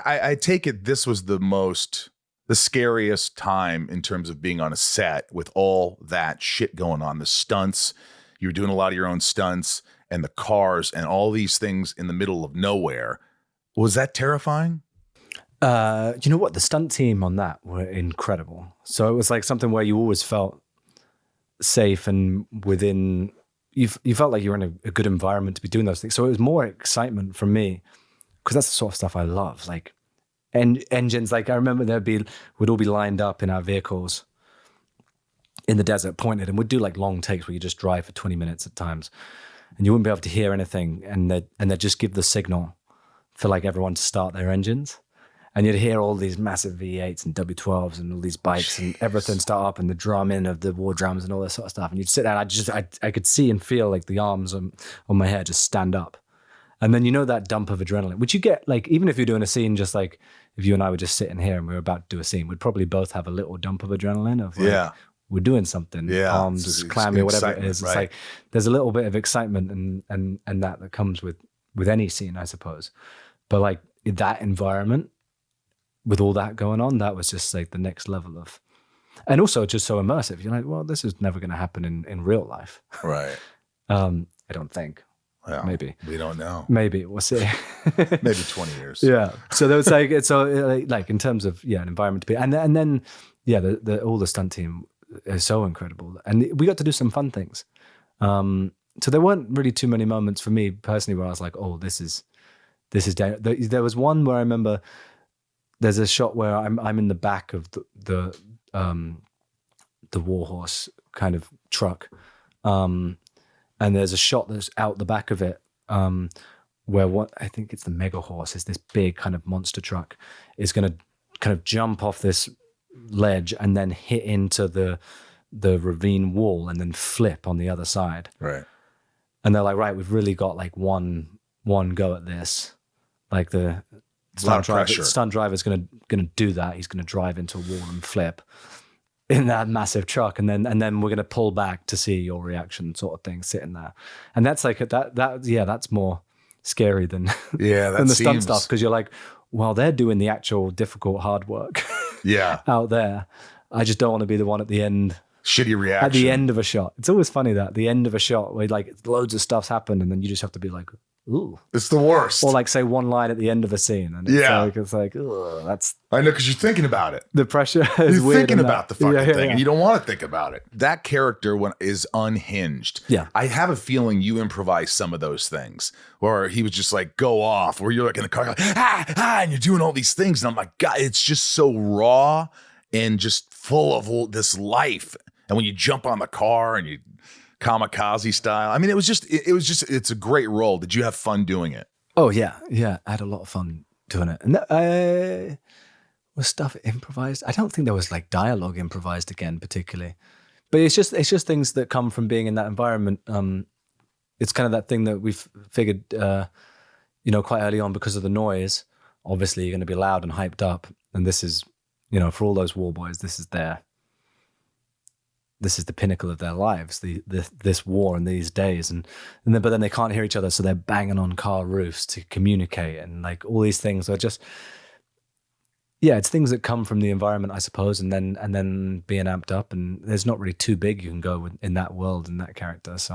I take it this was the scariest time in terms of being on a set with all that shit going on. The stunts, you were doing a lot of your own stunts, and the cars and all these things in the middle of nowhere. Was that terrifying? You know what? The stunt team on that were incredible. So it was like something where you always felt safe and within, you felt like you were in a good environment to be doing those things. So it was more excitement for me because that's the sort of stuff I love. Like engines, like I remember we'd all be lined up in our vehicles in the desert, pointed, and we'd do like long takes where you just drive for 20 minutes at times and you wouldn't be able to hear anything. And they'd just give the signal for like everyone to start their engines. And you'd hear all these massive V8s and W12s and all these bikes and everything start up and the drumming of the war drums and all this sort of stuff. And you'd sit there and I could see and feel like the arms on my head just stand up. And then that dump of adrenaline, which you get like, even if you're doing a scene, just like if you and I were just sitting here and we were about to do a scene, we'd probably both have a little dump of adrenaline of like, we're doing something, palms clammy, whatever it is. Right. It's like, there's a little bit of excitement and that comes with any scene, I suppose. But like that environment, with all that going on, that was just like the next level of, and also just so immersive. You're like, well, this is never going to happen in real life. Right. I don't think. Well, maybe. We don't know. Maybe, we'll see. Maybe 20 years. Yeah. So there was like, it's so like in terms of, an environment to be, and then, all the stunt team is so incredible. And we got to do some fun things. So there weren't really too many moments for me personally where I was like, oh, this is there was one where I remember, there's a shot where I'm in the back of the warhorse kind of truck, and there's a shot that's out the back of it where I think it's the mega horse, is this big kind of monster truck, is going to kind of jump off this ledge and then hit into the ravine wall and then flip on the other side. Right. And they're like, right, we've really got like one go at this, like the stunt driver is going to do that. He's going to drive into a wall and flip in that massive truck, and then we're going to pull back to see your reaction, sort of thing, sitting there. And that's like that's more scary than than the stunt stuff, because you're like, well, they're doing the actual difficult hard work. Out there. I just don't want to be the one at the end. Shitty reaction. At the end of a shot. It's always funny that the end of a shot where like loads of stuff's happened and then you just have to be like, ooh. It's the worst. Or like say one line at the end of a scene. And it's like, ugh, that's... I know, because you're thinking about it. The pressure is You're weird. thinking about the fucking thing and you don't want to think about it. That character is unhinged. Yeah. I have a feeling you improvised some of those things where he was just like, go off, where you're like in the car, like, and you're doing all these things. And I'm like, God, it's just so raw and just full of this life. And when you jump on the car and you kamikaze style, I mean, it's a great role. Did you have fun doing it? Oh yeah. Yeah. I had a lot of fun doing it. And was stuff improvised? I don't think there was like dialogue improvised again, particularly, but it's just things that come from being in that environment. It's kind of that thing that we've figured, quite early on, because of the noise, obviously you're going to be loud and hyped up. And this is, for all those war boys, this is the pinnacle of their lives, this war and these days, but then they can't hear each other, so they're banging on car roofs to communicate, and like all these things are just, it's things that come from the environment, I suppose, and then being amped up, and there's not really too big you can go in that world and that character. So